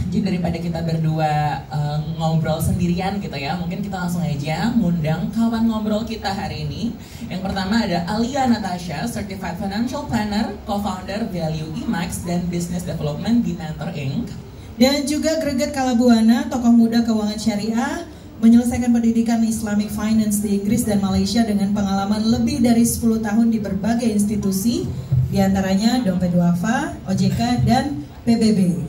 Jadi daripada kita berdua ngobrol sendirian gitu ya, mungkin kita langsung aja ngundang kawan ngobrol kita hari ini. Yang pertama ada Alia Natasha, Certified Financial Planner, Co-founder Value IMAX dan Business Development di Mentor Inc. Dan juga Greget Kalabuana, tokoh muda keuangan syariah, menyelesaikan pendidikan Islamic Finance di Inggris dan Malaysia dengan pengalaman lebih dari 10 tahun di berbagai institusi, diantaranya Dompet Duafa, OJK, dan PBB.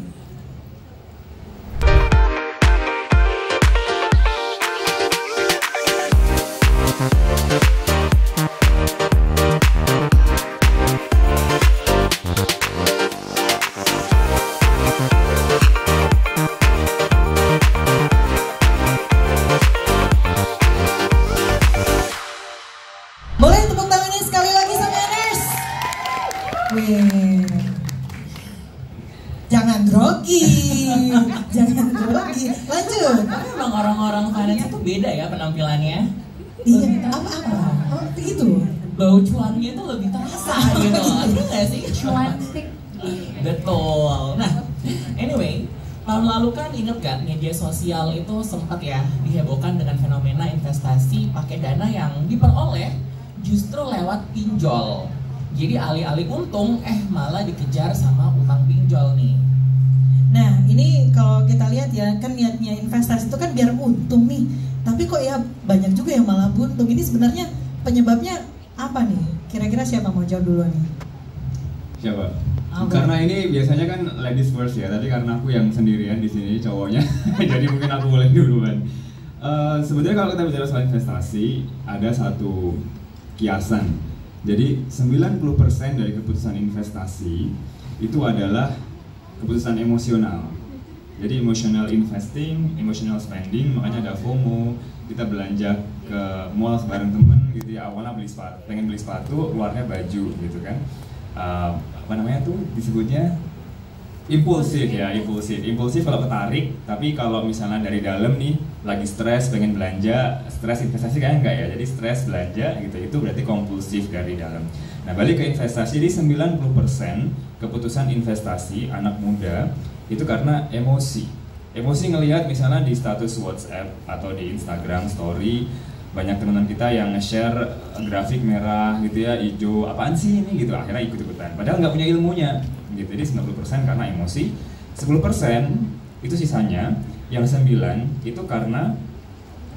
Jangan grogi, lanjut. Tapi emang orang-orang finance itu beda ya penampilannya. Iya, apa-apa, oh begitu. Bau cuannya itu lebih terasa gitu, ada nggak sih? Cuantik. Betul. Nah, anyway, tahun lalu kan inget kan media sosial itu sempat ya dihebohkan dengan fenomena investasi pakai dana yang diperoleh justru lewat pinjol. Jadi alih-alih untung, malah dikejar sama utang pinjol nih. Nah, ini kalau kita lihat ya, kan niatnya investasi itu kan biar untung nih. Tapi kok ya banyak juga yang malah buntung. Ini sebenarnya penyebabnya apa nih? Kira-kira siapa mau jawab dulu nih? Siapa? Apa? Karena ini biasanya kan ladies first ya. Tadi karena aku yang sendirian di sini cowoknya, jadi mungkin aku boleh duluan. Sebenarnya kalau kita bicara soal investasi, ada satu kiasan. Jadi 90% dari keputusan investasi itu adalah keputusan emosional. Jadi emotional investing, emotional spending, makanya ada FOMO. Kita belanja ke mall bareng temen gitu ya, awalnya pengen beli sepatu, keluarnya baju gitu kan. Apa namanya tuh disebutnya? Impulsif ya, impulsif kalau ketarik. Tapi kalau misalnya dari dalam nih lagi stres pengen belanja, stres investasi kayaknya enggak ya, jadi stres belanja gitu, itu berarti kompulsif dari dalam. Nah balik ke investasi, di 90% keputusan investasi anak muda itu karena emosi ngelihat misalnya di status WhatsApp atau di Instagram story, banyak teman-teman kita yang nge-share grafik merah gitu ya, hijau, apaan sih ini gitu, akhirnya ikut-ikutan padahal nggak punya ilmunya gitu. Jadi 90% karena emosi, 10% itu sisanya, yang 9 itu karena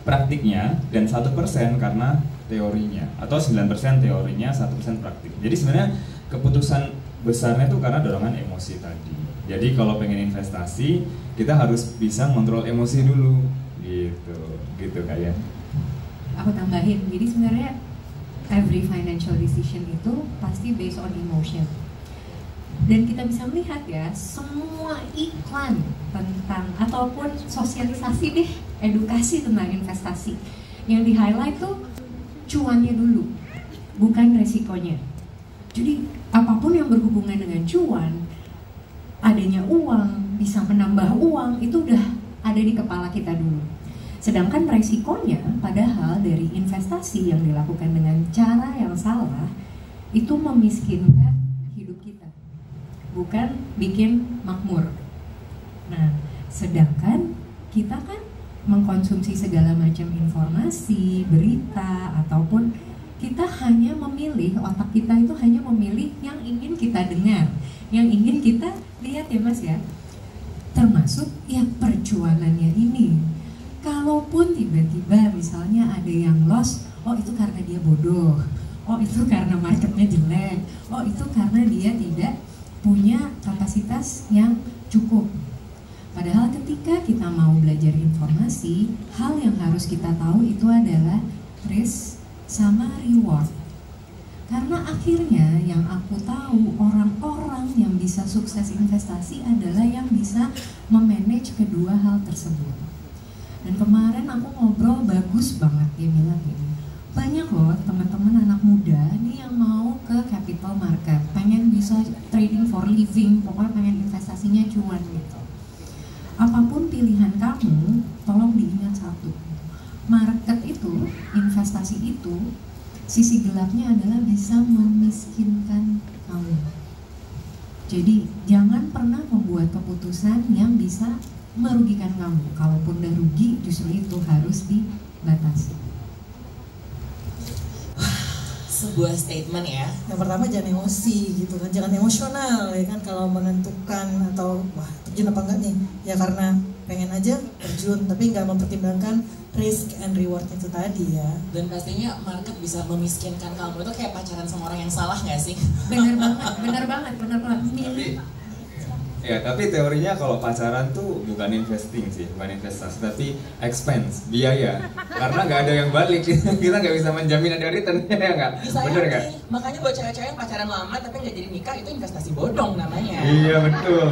praktiknya, dan 1% karena teorinya, atau 9% teorinya, 1% praktik. Jadi sebenarnya keputusan besarnya itu karena dorongan emosi tadi. Jadi kalau pengen investasi, kita harus bisa kontrol emosi dulu gitu kayak. Aku tambahin, jadi sebenarnya every financial decision itu pasti based on emotion. Dan kita bisa melihat ya, semua iklan tentang ataupun sosialisasi deh, edukasi tentang investasi yang di highlight tuh cuannya dulu, bukan resikonya. Jadi apapun yang berhubungan dengan cuan, adanya uang, bisa menambah uang, itu udah ada di kepala kita dulu. Sedangkan resikonya padahal dari investasi yang dilakukan dengan cara yang salah itu memiskinkan hidup kita, bukan bikin makmur. Nah, sedangkan kita kan mengkonsumsi segala macam informasi, berita, ataupun kita hanya memilih, otak kita itu hanya memilih yang ingin kita dengar, yang ingin kita lihat ya Mas ya. Termasuk ya perjuangannya ini. Kalaupun tiba-tiba misalnya ada yang loss, oh itu karena dia bodoh, oh itu karena marketnya jelek, oh itu karena dia tidak punya kapasitas yang cukup. Padahal ketika kita mau belajar informasi, hal yang harus kita tahu itu adalah risk sama reward. Karena akhirnya yang aku tahu, orang-orang yang bisa sukses investasi adalah yang bisa memanage kedua hal tersebut. Dan kemarin aku ngobrol bagus banget, dia bilang gini, banyak loh teman-teman anak muda nih yang mau ke capital market, pengen bisa trading for living, pokoknya pengen investasinya cuan gitu. Apapun pilihan kamu, tolong diingat satu, market itu, investasi itu, sisi gelapnya adalah bisa memiskinkan kamu. Jadi jangan pernah membuat keputusan yang bisa merugikan kamu. Kalaupun udah rugi, justru itu harus dibatasi. Sebuah statement ya. Yang pertama jangan emosi gitu kan, jangan emosional ya kan kalau menentukan atau wah terjun apa enggak nih, ya karena pengen aja terjun tapi nggak mempertimbangkan risk and reward itu tadi ya. Dan pastinya market bisa memiskinkan kamu, itu kayak pacaran sama orang yang salah nggak sih? Bener banget, bener banget. Tapi teorinya kalau pacaran tuh bukan investing sih, bukan investasi, tapi expense, biaya. Karena nggak ada yang balik, kita nggak bisa menjamin ada return, ya nggak? Bener nggak? Makanya buat cewek-cewek yang pacaran lama tapi nggak jadi nikah, itu investasi bodong namanya. Iya betul.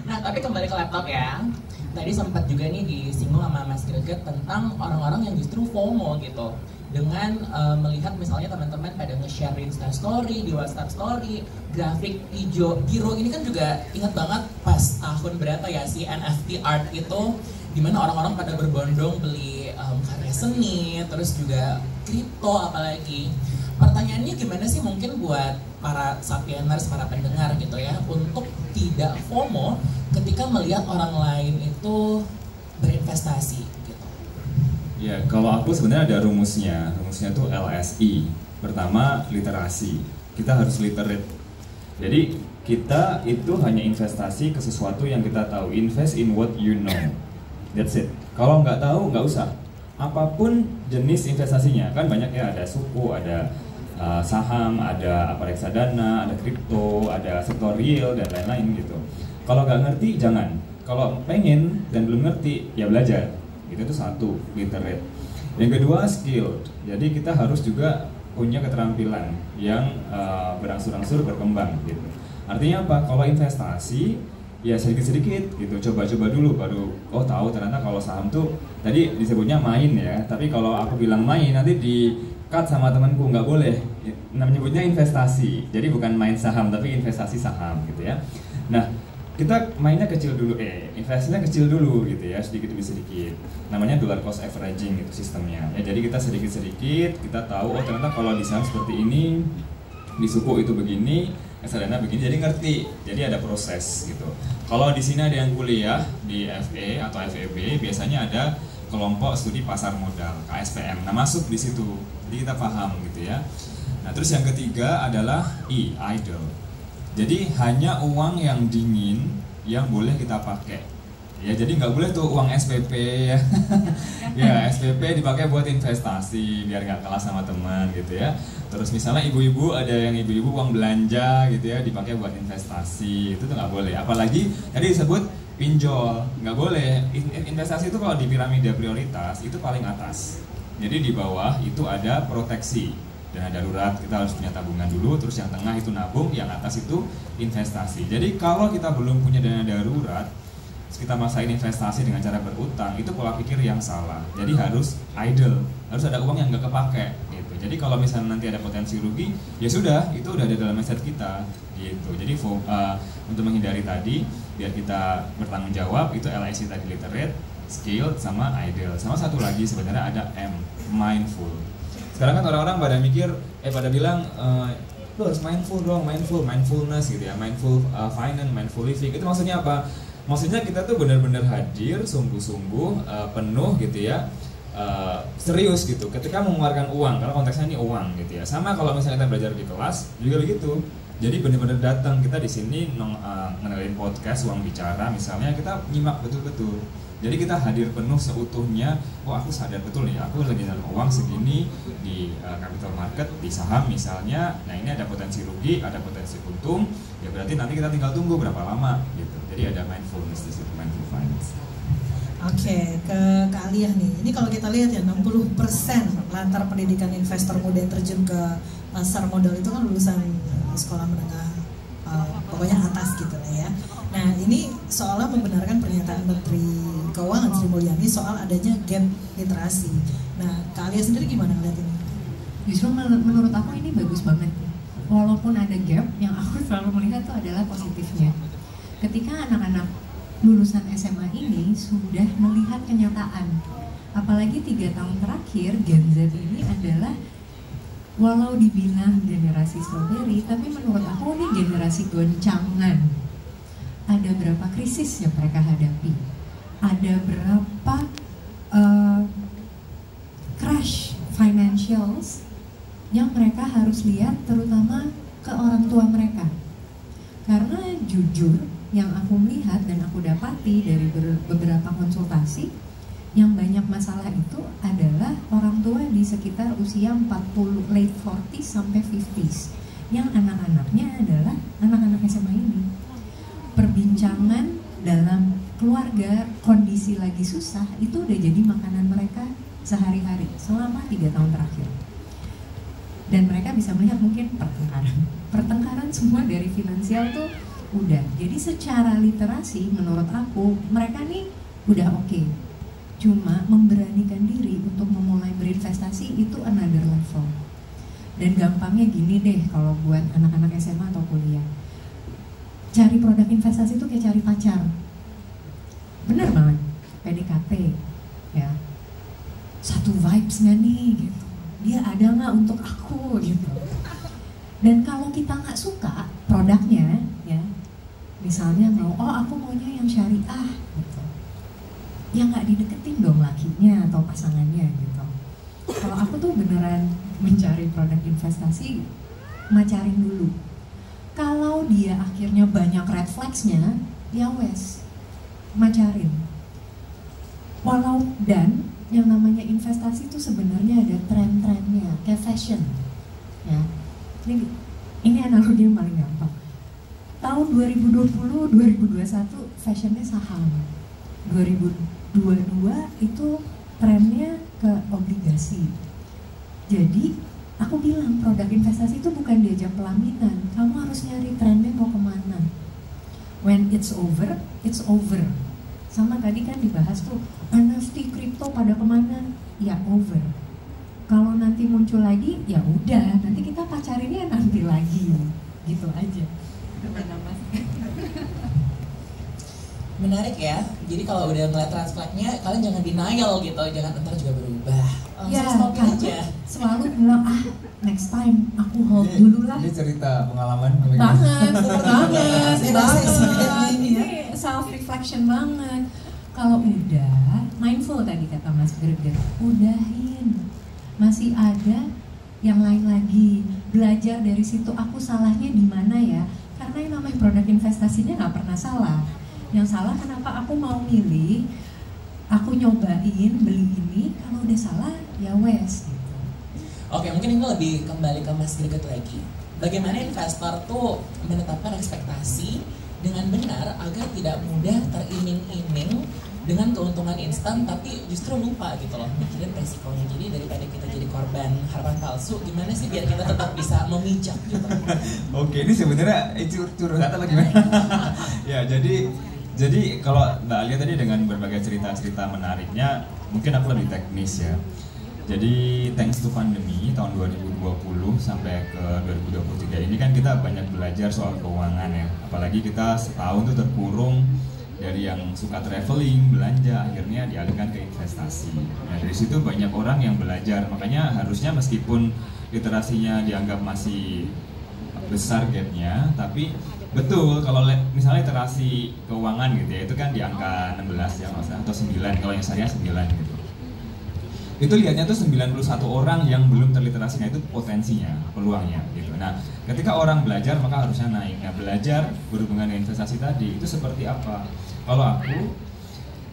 Nah tapi kembali ke laptop ya. Tadi sempat juga nih disinggung sama Mas Greget tentang orang-orang yang justru FOMO gitu, dengan melihat misalnya teman-teman pada nge-share di Instastory, di WhatsApp Story, grafik hijau biru ini kan juga ingat banget pas tahun berapa ya si NFT art itu, dimana orang-orang pada berbondong beli karya seni, terus juga kripto apalagi. Pertanyaannya gimana sih mungkin buat para sapieners, para pendengar gitu ya, untuk tidak FOMO ketika melihat orang lain itu berinvestasi gitu. Ya, kalau aku sebenarnya ada rumusnya. Rumusnya tuh LSI. Pertama, literasi. Kita harus literate. Jadi, kita itu hanya investasi ke sesuatu yang kita tahu. Invest in what you know. That's it. Kalau nggak tahu, nggak usah. Apapun jenis investasinya. Kan banyak ya, ada suku, ada saham, ada apa reksadana, ada kripto, ada sektor real, dan lain-lain gitu. Kalau nggak ngerti, jangan. Kalau pengen dan belum ngerti, ya belajar. Itu tuh satu, literate. Yang kedua, skilled. Jadi kita harus juga punya keterampilan yang berangsur-angsur berkembang gitu. Artinya apa? Kalau investasi ya sedikit-sedikit gitu, coba-coba dulu baru tahu ternyata kalau saham tuh tadi disebutnya main ya. Tapi kalau aku bilang main nanti di cut sama temanku, nggak boleh. Menyebutnya investasi. Jadi bukan main saham tapi investasi saham gitu ya. Nah, kita mainnya kecil dulu, investasinya kecil dulu gitu ya, sedikit demi sedikit. Namanya dollar cost averaging itu sistemnya. Ya, jadi kita sedikit-sedikit kita tahu ternyata kalau di saham seperti ini, di suku itu begini, reksadana begini, jadi ngerti. Jadi ada proses gitu. Kalau di sini ada yang kuliah di FE atau FEB, biasanya ada kelompok studi pasar modal, KSPM. Nah, masuk di situ. Jadi kita paham gitu ya. Nah, terus yang ketiga adalah idle. Jadi hanya uang yang dingin yang boleh kita pakai. Ya, jadi nggak boleh tuh uang SPP ya. Ya, SPP dipakai buat investasi biar nggak kalah sama teman gitu ya. Terus misalnya ibu-ibu, ada yang ibu-ibu uang belanja gitu ya dipakai buat investasi, itu tuh nggak boleh. Apalagi tadi disebut pinjol, nggak boleh. Investasi itu kalau di piramida prioritas itu paling atas. Jadi di bawah itu ada proteksi, dana darurat, kita harus punya tabungan dulu, terus yang tengah itu nabung, yang atas itu investasi. Jadi kalau kita belum punya dana darurat, kita maksain investasi dengan cara berutang, itu pola pikir yang salah. Jadi harus idle, harus ada uang yang nggak kepake gitu. Jadi kalau misalnya nanti ada potensi rugi, ya sudah, itu udah ada dalam mindset kita gitu. Jadi untuk menghindari tadi, biar kita bertanggung jawab, itu LIC tadi, literate, skilled, sama idle. Sama satu lagi sebenarnya ada M, mindful. Sekarang kan orang-orang pada mikir, pada bilang, lo harus mindful dong, mindfulness gitu ya, mindful finance, mindful living. Itu maksudnya apa? Maksudnya kita tuh benar-benar hadir, sungguh-sungguh, penuh gitu ya, serius gitu. Ketika mengeluarkan uang, karena konteksnya ini uang gitu ya. Sama kalau misalnya kita belajar di kelas juga begitu. Jadi benar-benar datang kita di sini ngenalin podcast Uang Bicara, misalnya kita nyimak betul-betul. Jadi kita hadir penuh seutuhnya. Aku sadar betul nih, aku lagi dalam uang segini di capital market, di saham misalnya. Nah, ini ada potensi rugi, ada potensi untung. Ya berarti nanti kita tinggal tunggu berapa lama gitu. Jadi ada mindfulness di situ, mindful finance. Oke, ke Kak Alia nih. Ini kalau kita lihat ya 60% latar pendidikan investor muda yang terjun ke pasar modal itu kan lulusan sekolah menengah pokoknya atas gitu lah ya. Nah, ini seolah membenarkan pernyataan Menteri Keuangan Sri Mulyani soal adanya gap literasi. Nah, Kak Alia sendiri gimana melihat ini? Justru menurut aku ini bagus banget. Walaupun ada gap, yang aku selalu melihat itu adalah positifnya. Ketika anak-anak lulusan SMA ini sudah melihat kenyataan, apalagi 3 tahun terakhir Gen Z ini adalah walau dibilang generasi strawberry, tapi menurut aku ini generasi goncangan. Ada berapa krisis yang mereka hadapi, ada berapa crash financials yang mereka harus lihat, terutama ke orang tua mereka. Karena jujur, yang aku melihat dan aku dapati dari beberapa konsultasi, yang banyak masalah itu adalah orang tua di sekitar usia 40, late 40s sampai 50s, yang anak-anaknya adalah anak-anak SMA ini. Perbincangan dalam keluarga, kondisi lagi susah, itu udah jadi makanan mereka sehari-hari selama 3 tahun terakhir. Dan mereka bisa melihat mungkin pertengkaran semua dari finansial tuh udah. Jadi secara literasi menurut aku mereka nih udah oke. Cuma memberanikan diri untuk memulai berinvestasi itu another level. Dan gampangnya gini deh kalau buat anak-anak SMA atau kuliah. Cari produk investasi itu kayak cari pacar. Bener banget, PDKT ya. Satu vibes nggak nih gitu. Dia ada nggak untuk aku gitu. Dan kalau kita nggak suka produknya ya, misalnya mau, oh aku maunya yang syariah gitu, ya nggak dideketin dong lakinya atau pasangannya gitu. Kalau aku tuh beneran mencari produk investasi, macarin dulu. Kalau dia akhirnya banyak red flags-nya, ya wes, macarin. Walau dan yang namanya investasi itu sebenarnya ada tren-trennya, kayak fashion ya. Ini analogi yang paling gampang. Tahun 2020-2021 fashionnya saham, 2022 itu trennya ke obligasi. Jadi aku bilang produk investasi itu bukan diajak pelaminan, kamu harus nyari trennya mau kemana. When it's over, it's over. Sama tadi kan dibahas tuh NFT, kripto pada kemana? Ya over. Kalau nanti muncul lagi, ya udah. Nanti kita pacarinnya nanti lagi, gitu aja. Menarik ya. Jadi kalau udah ngeliat transplantnya, kalian jangan denial gitu, jangan ntar juga berubah. Ya, Langsung aja. Selalu bilang next time aku hold dulu lah. Ini cerita pengalaman Banget. Ini ya. Ini self reflection banget. Kalau udah mindful tadi kata Mas Greger, udahin. Masih ada yang lain lagi. Belajar dari situ, aku salahnya di mana ya? Karena yang namanya produk investasinya nggak pernah salah. Yang salah kenapa aku mau milih, aku nyobain beli ini, kalau udah salah ya wes. Gitu. Oke, mungkin ini lebih kembali ke Mas Greget lagi. Bagaimana investor tuh menetapkan ekspektasi dengan benar agar tidak mudah teriming-iming dengan keuntungan instan, tapi justru lupa gitu loh mikirin resikonya. Jadi daripada kita jadi korban harapan palsu, gimana sih biar kita tetap bisa memijak gitu. Oke, ini sebenarnya curhat apa gimana? Ya, jadi kalau Mbak Alia tadi dengan berbagai cerita-cerita menariknya, mungkin aku lebih teknis ya. Jadi thanks to pandemi tahun 2020 sampai ke 2023 ini kan kita banyak belajar soal keuangan ya. Apalagi kita setahun tuh terkurung dari yang suka traveling, belanja, akhirnya dialihkan ke investasi. Nah, dari situ banyak orang yang belajar, makanya harusnya meskipun literasinya dianggap masih besar gapnya, tapi betul kalau misalnya literasi keuangan gitu ya, itu kan di angka 16 ya atau 9, kalau yang syariah 9 gitu. Itu lihatnya tuh 91 orang yang belum terliterasinya itu potensinya, peluangnya gitu. Nah, ketika orang belajar maka harusnya naik. Nah, belajar berhubungan dengan investasi tadi itu seperti apa? Kalau aku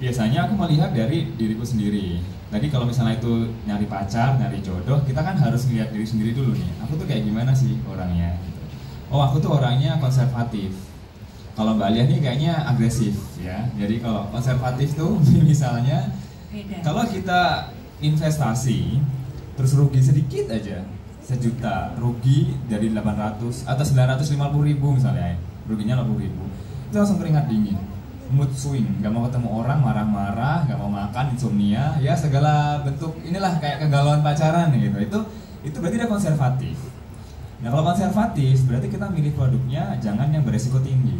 biasanya aku melihat dari diriku sendiri. Tadi kalau misalnya itu nyari pacar, nyari jodoh, kita kan harus melihat diri sendiri dulu nih. Aku tuh kayak gimana sih orangnya gitu. Oh, aku tuh orangnya konservatif. Kalau Mbak Alia nih kayaknya agresif ya. Jadi kalau konservatif tuh misalnya Beda. kalau kita investasi terus rugi sedikit aja, 1 juta rugi dari 800 atau 950 ribu misalnya, ruginya 50 ribu, itu langsung keringat dingin, mood swing, gak mau ketemu orang, marah-marah, gak mau makan, insomnia, ya segala bentuk inilah kayak kegalauan pacaran gitu. Itu berarti dia konservatif. Nah, kalau konservatif berarti kita milih produknya jangan yang beresiko tinggi.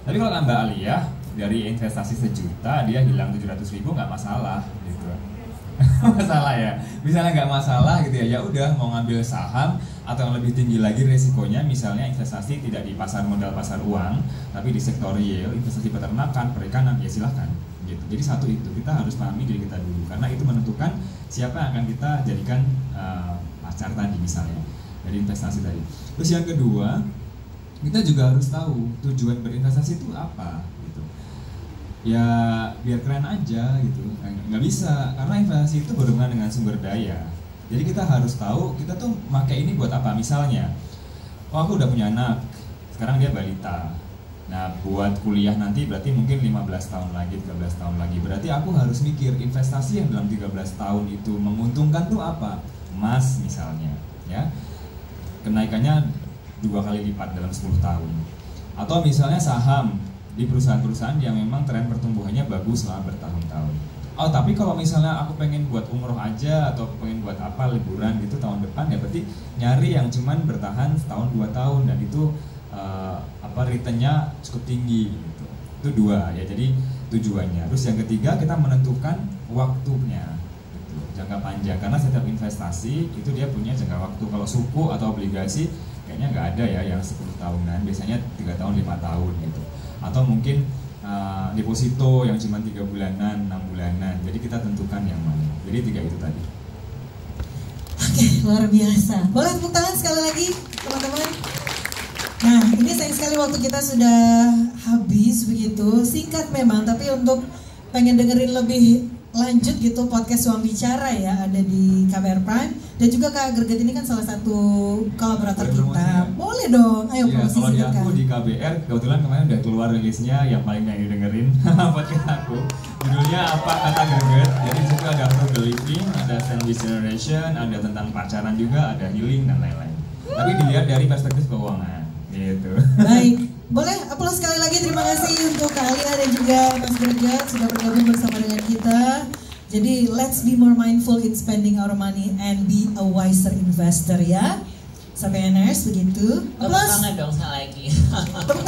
Tapi kalau Mbak Alia dari investasi 1 juta dia hilang 700 ribu nggak masalah gitu. masalah ya. Misalnya nggak masalah gitu ya, ya udah mau ngambil saham atau yang lebih tinggi lagi resikonya, misalnya investasi tidak di pasar modal pasar uang, tapi di sektor real, investasi peternakan, perikanan, ya silahkan. Gitu. Jadi satu itu kita harus pahami diri kita dulu, karena itu menentukan siapa yang akan kita jadikan pacar tadi misalnya dari investasi tadi. Terus yang kedua, kita juga harus tahu tujuan berinvestasi itu apa. Ya biar keren aja gitu, nggak bisa, karena investasi itu berhubungan dengan sumber daya. Jadi kita harus tahu kita tuh pakai ini buat apa. Misalnya, oh aku udah punya anak, sekarang dia balita. Nah buat kuliah nanti berarti mungkin 15 tahun lagi, 13 tahun lagi. Berarti aku harus mikir investasi yang dalam 13 tahun itu menguntungkan tuh apa. Emas misalnya, ya kenaikannya 2 kali lipat dalam 10 tahun. Atau misalnya saham di perusahaan-perusahaan yang memang tren pertumbuhannya bagus selama bertahun-tahun. Oh tapi kalau misalnya aku pengen buat umroh aja atau pengen buat apa liburan gitu tahun depan, ya berarti nyari yang cuman bertahan setahun 2 tahun dan itu returnnya cukup tinggi gitu. Itu 2 ya, jadi tujuannya. Terus yang ketiga kita menentukan waktunya gitu, jangka panjang, karena setiap investasi itu dia punya jangka waktu. Kalau suku atau obligasi kayaknya nggak ada ya yang 10 tahunan, biasanya 3 tahun 5 tahun gitu. Atau mungkin deposito yang cuma 3 bulanan, 6 bulanan. Jadi kita tentukan yang mana. Jadi 3 itu tadi. Oke, luar biasa. Boleh tepuk tangan sekali lagi teman-teman. Nah ini sayang sekali waktu kita sudah habis begitu. Singkat memang, tapi untuk pengen dengerin lebih lanjut gitu podcast Ruang Bicara ya, ada di KBR Prime. Dan juga Kak Greget ini kan salah satu kolaborator kita. Boleh dong, ayo ya, promosi kalau di sedikit. aku di KBR kebetulan kemarin udah keluar rilisnya yang paling yang didengerin podcast aku. Judulnya apa kata Greget. Jadi di situ ada frugal living, ada sandwich generation, ada tentang pacaran juga, ada healing dan lain-lain. Tapi dilihat dari perspektif keuangan gitu. Baik, boleh aplaus sekali lagi. Terima kasih untuk Kak Alia dan juga Mas Greget sudah bergabung bersama dengan kita. Jadi let's be more mindful in spending our money and be a wiser investor ya. Sampai begitu. Tepuk tangan dong sekali lagi. Tepuk